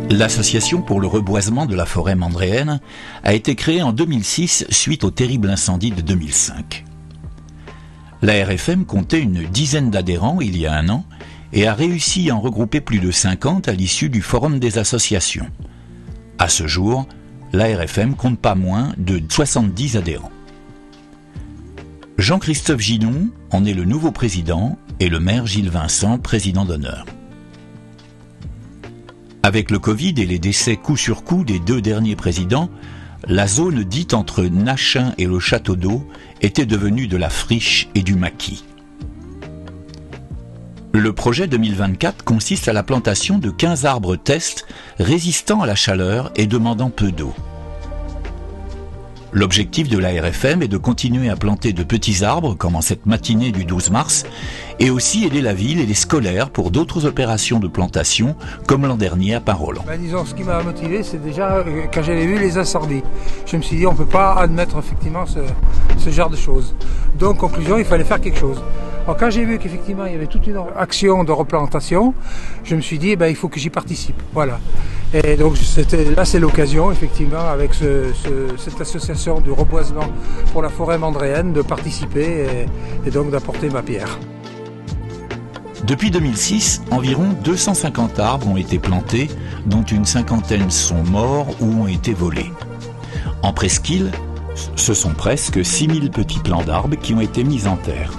L'Association pour le reboisement de la forêt mandréenne a été créée en 2006 suite au terrible incendie de 2005. L'ARFM comptait une dizaine d'adhérents il y a un an et a réussi à en regrouper plus de 50 à l'issue du Forum des associations. À ce jour, l'ARFM compte pas moins de 70 adhérents. Jean-Christophe Ginon en est le nouveau président et le maire Gilles Vincent, président d'honneur. Avec le Covid et les décès coup sur coup des deux derniers présidents, la zone dite entre Nachin et le Château d'Eau était devenue de la friche et du maquis. Le projet 2024 consiste à la plantation de 15 arbres tests résistants à la chaleur et demandant peu d'eau. L'objectif de l'ARFM est de continuer à planter de petits arbres, comme en cette matinée du 12 mars, et aussi aider la ville et les scolaires pour d'autres opérations de plantation, comme l'an dernier à Parolan. Disons, ce qui m'a motivé, c'est déjà quand j'avais vu les incendies. Je me suis dit, on ne peut pas admettre effectivement ce genre de choses. Donc, conclusion, il fallait faire quelque chose. Alors, quand j'ai vu qu'effectivement, il y avait toute une action de replantation, je me suis dit, il faut que j'y participe. Voilà. Et donc, là, c'est l'occasion, effectivement, avec cette association du reboisement pour la forêt mandréenne, de participer et donc d'apporter ma pierre. Depuis 2006, environ 250 arbres ont été plantés, dont une cinquantaine sont morts ou ont été volés. En presqu'île, ce sont presque 6000 petits plants d'arbres qui ont été mis en terre.